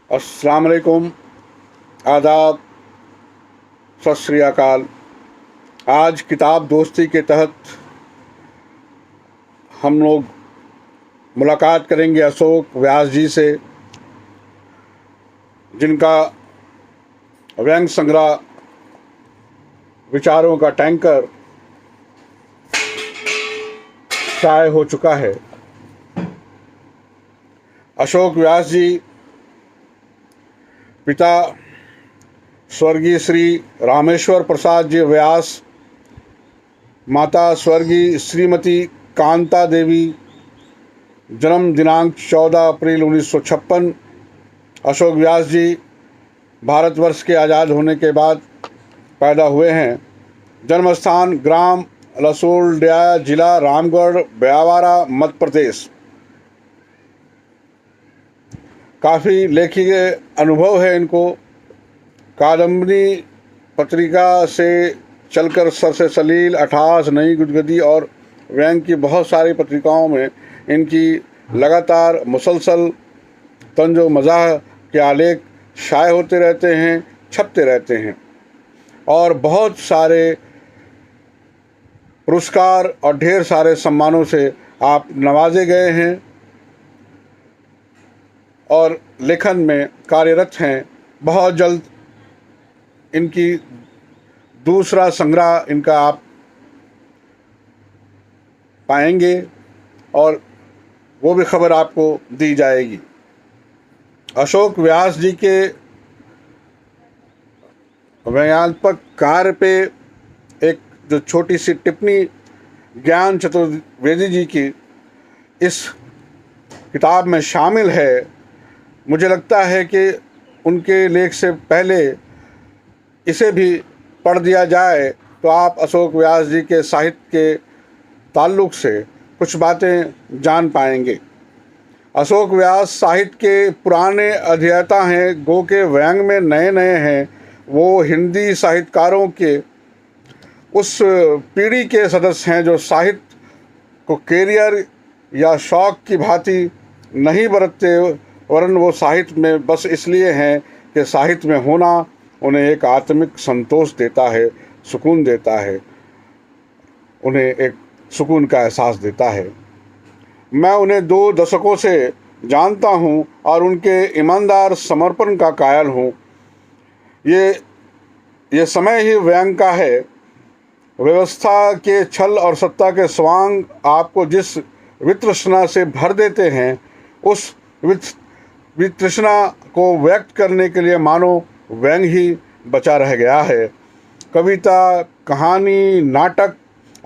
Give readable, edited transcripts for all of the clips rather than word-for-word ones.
अस्सलाम वालेकुम, आदाब, सत श्री अकाल। आज किताब दोस्ती के तहत हम लोग मुलाकात करेंगे अशोक व्यास जी से, जिनका व्यंग संग्रह विचारों का टैंकर शाये हो चुका है। अशोक व्यास जी पिता स्वर्गीय श्री रामेश्वर प्रसाद जी व्यास, माता स्वर्गीय श्रीमती कांता देवी, जन्म दिनांक 14 अप्रैल 1956। अशोक व्यास जी भारतवर्ष के आज़ाद होने के बाद पैदा हुए हैं। जन्म स्थान ग्राम लसोलडिया, जिला रामगढ़, ब्यावारा, मध्य प्रदेश। काफ़ी लेखिक अनुभव है इनको। कादम्बरी पत्रिका से चलकर सर से सलील, अठास, नई गुदगदी और व्यंग की बहुत सारी पत्रिकाओं में इनकी लगातार मुसलसल तंजो मज़ाह के आलेख शाये होते रहते हैं, छपते रहते हैं और बहुत सारे पुरस्कार और ढेर सारे सम्मानों से आप नवाजे गए हैं और लेखन में कार्यरत हैं। बहुत जल्द इनकी दूसरा संग्रह इनका आप पाएंगे और वो भी खबर आपको दी जाएगी। अशोक व्यास जी के व्यंग्यात्मक कार्य पे एक जो छोटी सी टिप्पणी ज्ञान चतुर्वेदी जी की इस किताब में शामिल है। मुझे लगता है कि उनके लेख से पहले इसे भी पढ़ दिया जाए तो आप अशोक व्यास जी के साहित्य के ताल्लुक़ से कुछ बातें जान पाएंगे। अशोक व्यास साहित्य के पुराने अध्येता हैं, गो के व्यंग में नए नए हैं। वो हिंदी साहित्यकारों के उस पीढ़ी के सदस्य हैं जो साहित्य को कैरियर या शौक़ की भांति नहीं बरतते, वरन वो साहित्य में बस इसलिए हैं कि साहित्य में होना उन्हें एक आत्मिक संतोष देता है, सुकून देता है, उन्हें एक सुकून का एहसास देता है। मैं उन्हें 2 दशकों से जानता हूं और उनके ईमानदार समर्पण का कायल हूं। ये समय ही व्यंग का है। व्यवस्था के छल और सत्ता के स्वांग आपको जिस वितृष्णा से भर देते हैं, उस वितृष्णा को व्यक्त करने के लिए मानो व्यंग ही बचा रह गया है। कविता, कहानी, नाटक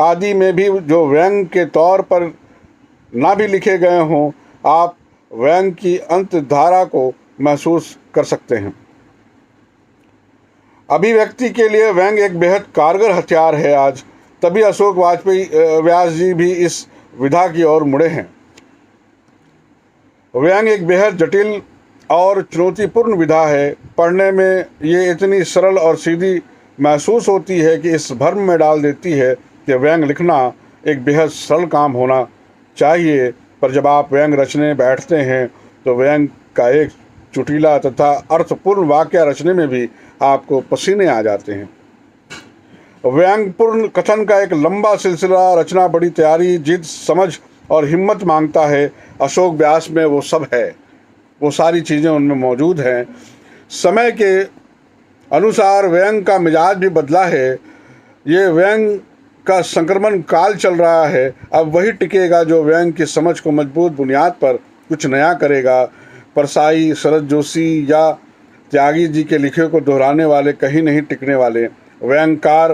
आदि में भी जो व्यंग के तौर पर ना भी लिखे गए हों, आप व्यंग की अंतधारा को महसूस कर सकते हैं। अभिव्यक्ति के लिए व्यंग एक बेहद कारगर हथियार है आज, तभी अशोक व्यास जी भी इस विधा की ओर मुड़े हैं। व्यंग एक बेहद जटिल और चुनौतीपूर्ण विधा है। पढ़ने में ये इतनी सरल और सीधी महसूस होती है कि इस भ्रम में डाल देती है कि व्यंग लिखना एक बेहद सरल काम होना चाहिए, पर जब आप व्यंग रचने बैठते हैं तो व्यंग का एक चुटीला तथा अर्थपूर्ण वाक्य रचने में भी आपको पसीने आ जाते हैं। व्यंगपूर्ण कथन का एक लंबा सिलसिला रचना बड़ी तैयारी, जिद, समझ और हिम्मत मांगता है। अशोक व्यास में वो सब है, वो सारी चीज़ें उनमें मौजूद हैं। समय के अनुसार व्यंग का मिजाज भी बदला है। ये व्यंग का संक्रमण काल चल रहा है। अब वही टिकेगा जो व्यंग की समझ को मजबूत बुनियाद पर कुछ नया करेगा। परसाई, शरद जोशी या त्यागी जी के लिखे को दोहराने वाले कहीं नहीं टिकने वाले। व्यंगकार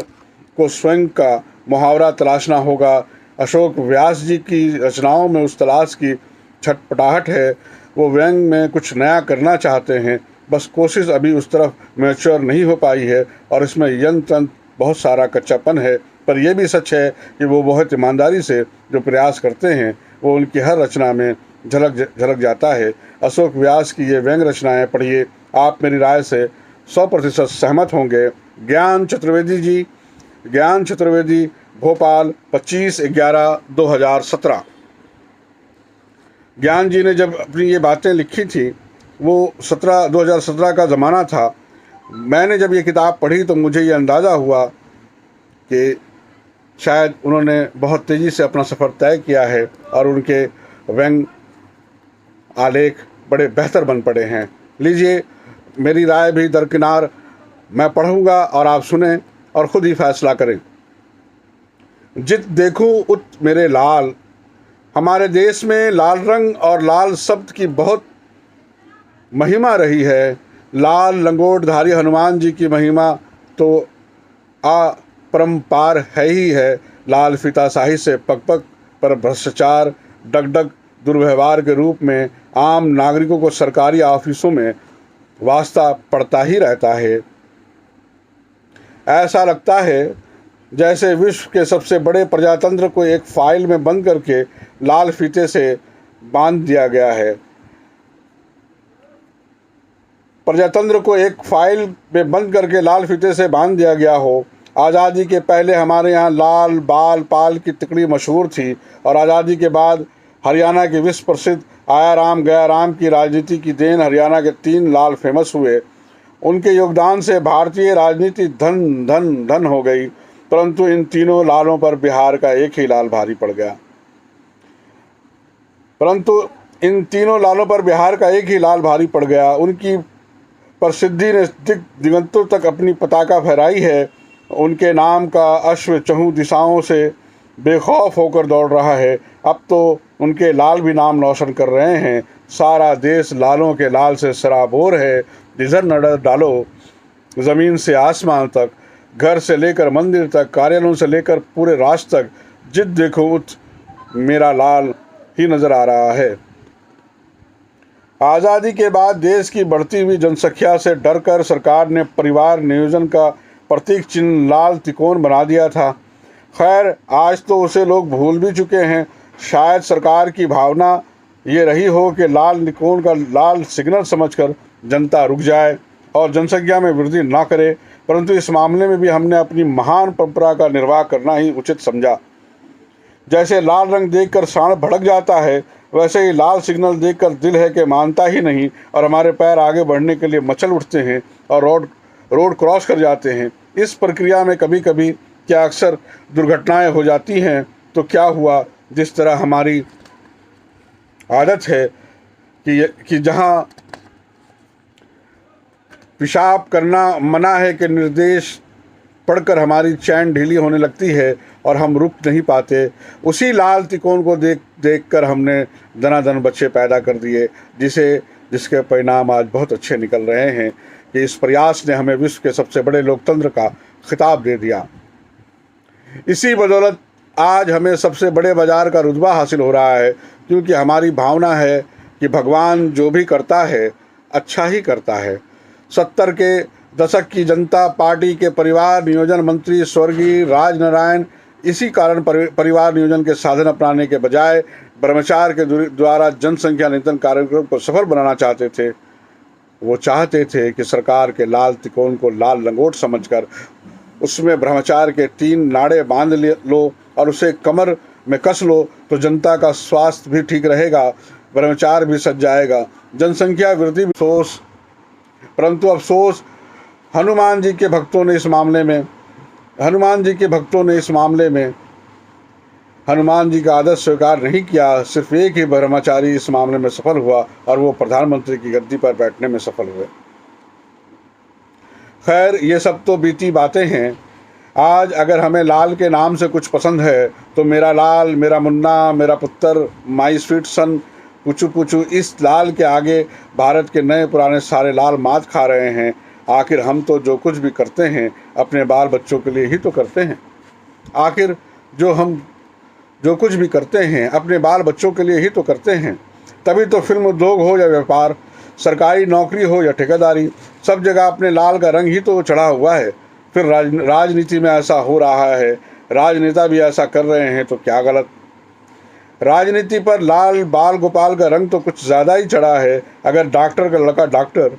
को स्वयं का मुहावरा तलाशना होगा। अशोक व्यास जी की रचनाओं में उस तलाश की छटपटाहट है। वो व्यंग में कुछ नया करना चाहते हैं, बस कोशिश अभी उस तरफ मैच्योर नहीं हो पाई है और इसमें यंत्र तंत्र बहुत सारा कच्चापन है। पर यह भी सच है कि वो बहुत ईमानदारी से जो प्रयास करते हैं वो उनकी हर रचना में झलक जाता है। अशोक व्यास की ये व्यंग रचनाएं पढ़िए, आप मेरी राय से 100% सहमत होंगे। ज्ञान चतुर्वेदी, भोपाल, 25/11/2017। ज्ञान जी ने जब अपनी ये बातें लिखी थी वो 2017 का ज़माना था। मैंने जब ये किताब पढ़ी तो मुझे ये अंदाज़ा हुआ कि शायद उन्होंने बहुत तेज़ी से अपना सफ़र तय किया है और उनके व्यंग आलेख बड़े बेहतर बन पड़े हैं। लीजिए, मेरी राय भी दरकिनार, मैं पढ़ूंगा और आप सुने और ख़ुद ही फैसला करें। जित देखूं उत मेरे लाल। हमारे देश में लाल रंग और लाल शब्द की बहुत महिमा रही है। लाल लंगोटधारी हनुमान जी की महिमा तो अपरंपार है ही है। लाल फीताशाही से पग पग पर भ्रष्टाचार, डगडग दुर्व्यवहार के रूप में आम नागरिकों को सरकारी ऑफिसों में वास्ता पड़ता ही रहता है। ऐसा लगता है जैसे विश्व के सबसे बड़े प्रजातंत्र को एक फाइल में बंद करके लाल फीते से बांध दिया गया है। प्रजातंत्र को एक फाइल में बंद करके लाल फीते से बांध दिया गया हो। आज़ादी के पहले हमारे यहाँ लाल बाल पाल की तिकड़ी मशहूर थी और आज़ादी के बाद हरियाणा के विश्व प्रसिद्ध आया राम गया राम की राजनीति की देन हरियाणा के 3 लाल फेमस हुए। उनके योगदान से भारतीय राजनीति धन धन धन हो गई, परंतु इन तीनों लालों पर बिहार का एक ही लाल भारी पड़ गया। उनकी प्रसिद्धि ने दिगंतों तक अपनी पताका फहराई है। उनके नाम का अश्व चहुं दिशाओं से बेखौफ होकर दौड़ रहा है। अब तो उनके लाल भी नाम रोशन कर रहे हैं। सारा देश लालों के लाल से सराबोर है। जिधर नजर डालो ज़मीन से आसमान तक, घर से लेकर मंदिर तक, कार्यालयों से लेकर पूरे राष्ट्र तक, जित देखो उत मेरा लाल ही नज़र आ रहा है। आज़ादी के बाद देश की बढ़ती हुई जनसंख्या से डरकर सरकार ने परिवार नियोजन का प्रतीक चिन्ह लाल तिकोन बना दिया था। खैर, आज तो उसे लोग भूल भी चुके हैं। शायद सरकार की भावना ये रही हो कि लाल तिकोन का लाल सिग्नल समझकर जनता रुक जाए और जनसंख्या में वृद्धि ना करे, परंतु इस मामले में भी हमने अपनी महान परंपरा का निर्वाह करना ही उचित समझा। जैसे लाल रंग देखकर साँड़ भड़क जाता है, वैसे ही लाल सिग्नल देखकर दिल है कि मानता ही नहीं और हमारे पैर आगे बढ़ने के लिए मचल उठते हैं और रोड क्रॉस कर जाते हैं। इस प्रक्रिया में कभी कभी क्या अक्सर दुर्घटनाएं हो जाती हैं। तो क्या हुआ, जिस तरह हमारी आदत है कि जहां पेशाब करना मना है कि निर्देश पढ़कर हमारी चैन ढीली होने लगती है और हम रुक नहीं पाते। उसी लाल तिकोन को देख कर हमने दनादन बच्चे पैदा कर दिए, जिसके परिणाम आज बहुत अच्छे निकल रहे हैं कि इस प्रयास ने हमें विश्व के सबसे बड़े लोकतंत्र का खिताब दे दिया। इसी बदौलत आज हमें सबसे बड़े बाजार का रुतबा हासिल हो रहा है, क्योंकि हमारी भावना है कि भगवान जो भी करता है अच्छा ही करता है। 70 के दशक की जनता पार्टी के परिवार नियोजन मंत्री स्वर्गीय राजनारायण इसी कारण परिवार नियोजन के साधन अपनाने के बजाय ब्रह्मचार के द्वारा जनसंख्या नियंत्रण कार्यक्रम को सफल बनाना चाहते थे। वो चाहते थे कि सरकार के लाल तिकोन को लाल लंगोट समझकर उसमें ब्रह्मचार के 3 नाड़े बांध लो और उसे कमर में कस लो तो जनता का स्वास्थ्य भी ठीक रहेगा, ब्रह्मचार भी सज जाएगा, जनसंख्या वृद्धि भी। परंतु अफसोस हनुमान जी के भक्तों ने इस मामले में हनुमान जी का आदर्श स्वीकार नहीं किया। सिर्फ एक ही ब्रह्मचारी इस मामले में सफल हुआ और वो प्रधानमंत्री की गद्दी पर बैठने में सफल हुए। खैर, ये सब तो बीती बातें हैं। आज अगर हमें लाल के नाम से कुछ पसंद है तो मेरा लाल, मेरा मुन्ना, मेरा पुत्र, माई स्वीट सन, पूछू पूछू, इस लाल के आगे भारत के नए पुराने सारे लाल मात खा रहे हैं। आखिर हम तो जो कुछ भी करते हैं अपने बाल बच्चों के लिए ही तो करते हैं। जो कुछ भी करते हैं अपने बाल बच्चों के लिए ही तो करते हैं। तभी तो फिल्म उद्योग हो या व्यापार, सरकारी नौकरी हो या ठेकेदारी, सब जगह अपने लाल का रंग ही तो चढ़ा हुआ है। फिर राजनीति में ऐसा हो रहा है, राजनेता भी ऐसा कर रहे हैं, तो क्या गलत। राजनीति पर लाल बाल गोपाल का रंग तो कुछ ज़्यादा ही चढ़ा है। अगर डॉक्टर का लड़का डॉक्टर,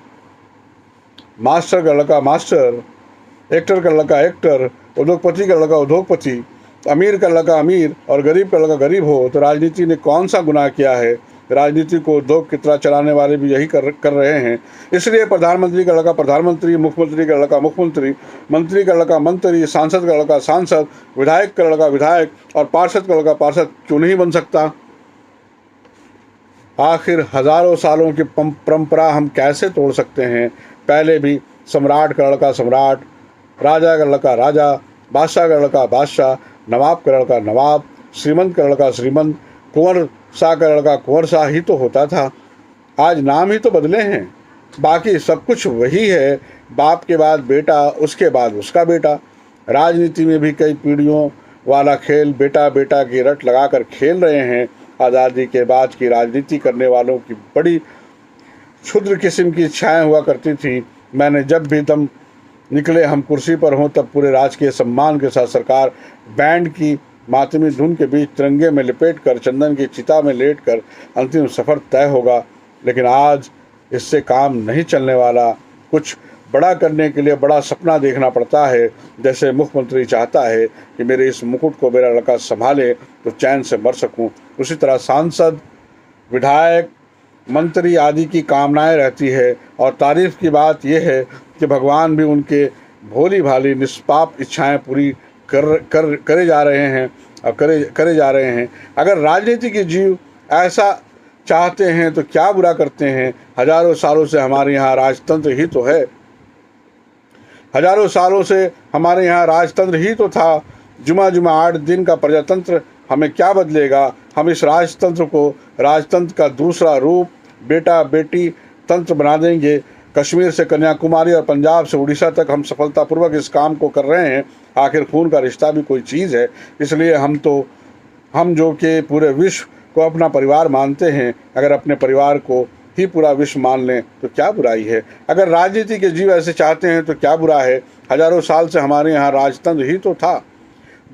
मास्टर का लड़का मास्टर, एक्टर का लड़का एक्टर, उद्योगपति का लड़का उद्योगपति, अमीर का लड़का अमीर और गरीब का लड़का गरीब हो, तो राजनीति ने कौन सा गुनाह किया है राजनीति को उद्योग की तरह चलाने वाले भी यही कर रहे हैं। इसलिए प्रधानमंत्री का लड़का प्रधानमंत्री, मुख्यमंत्री का लड़का मुख्यमंत्री, मंत्री का लड़का मंत्री, सांसद का लड़का सांसद, विधायक का लड़का विधायक और पार्षद का लड़का पार्षद क्यों नहीं बन सकता? आखिर हजारों सालों की परंपरा हम कैसे तोड़ सकते हैं? पहले भी सम्राट का लड़का सम्राट, राजा का लड़का राजा, बादशाह का लड़का बादशाह, नवाब का लड़का नवाब, श्रीमंत का लड़का श्रीमंत, कुंवर शाह का लड़का कुंवर शाह ही तो होता था। आज नाम ही तो बदले हैं, बाकी सब कुछ वही है। बाप के बाद बेटा, उसके बाद उसका बेटा। राजनीति में भी कई पीढ़ियों वाला खेल बेटा बेटा की रट लगाकर खेल रहे हैं। आज़ादी के बाद की राजनीति करने वालों की बड़ी क्षुद्र किस्म की इच्छाएं हुआ करती थी। मैंने जब भी दम निकले हम कुर्सी पर हों तब पूरे राजकीय सम्मान के साथ सरकार बैंड की मातमी धुन के बीच तिरंगे में लिपेट कर चंदन की चिता में लेट कर अंतिम सफ़र तय होगा। लेकिन आज इससे काम नहीं चलने वाला। कुछ बड़ा करने के लिए बड़ा सपना देखना पड़ता है। जैसे मुख्यमंत्री चाहता है कि मेरे इस मुकुट को मेरा लड़का संभाले तो चैन से मर सकूं, उसी तरह सांसद, विधायक, मंत्री आदि की कामनाएं रहती है। और तारीफ की बात यह है कि भगवान भी उनके भोली भाली निष्पाप इच्छाएं पूरी करे जा रहे हैं और करे जा रहे हैं। अगर राजनीति के जीव ऐसा चाहते हैं तो क्या बुरा करते हैं? हजारों सालों से हमारे यहाँ राजतंत्र ही तो है। हजारों सालों से हमारे यहाँ राजतंत्र ही तो था। जुमा 8 दिन का प्रजातंत्र हमें क्या बदलेगा? हम इस राजतंत्र को राजतंत्र का दूसरा रूप बेटा बेटी तंत्र बना देंगे। कश्मीर से कन्याकुमारी और पंजाब से उड़ीसा तक हम सफलतापूर्वक इस काम को कर रहे हैं। आखिर खून का रिश्ता भी कोई चीज़ है, इसलिए हम जो कि पूरे विश्व को अपना परिवार मानते हैं, अगर अपने परिवार को ही पूरा विश्व मान लें तो क्या बुराई है? अगर राजनीति के जीव ऐसे चाहते हैं तो क्या बुरा है? हजारों साल से हमारे यहाँ राजतंत्र ही तो था।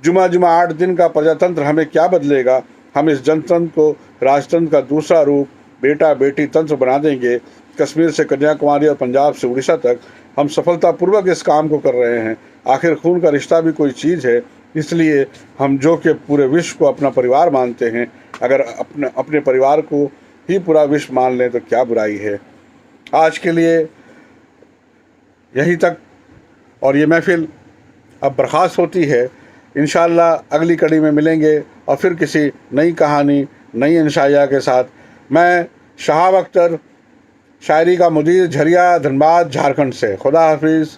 जुमा 8 दिन का प्रजातंत्र हमें क्या बदलेगा? हम इस जनतंत्र को राजतंत्र का दूसरा रूप बेटा बेटी तंत्र बना देंगे। कश्मीर से कन्याकुमारी और पंजाब से उड़ीसा तक हम सफलतापूर्वक इस काम को कर रहे हैं। आखिर खून का रिश्ता भी कोई चीज़ है, इसलिए हम जो कि पूरे विश्व को अपना परिवार मानते हैं, अगर अपने परिवार को ही पूरा विश्व मान लें तो क्या बुराई है? आज के लिए यहीं तक, और ये महफिल अब बर्खास्त होती है। इंशाअल्लाह अगली कड़ी में मिलेंगे और फिर किसी नई कहानी, नई इंशाइया के साथ। मैं शहाब अख्तर, शायरी का मुदीर, झरिया, धनबाद, झारखंड से। खुदा हाफिज़।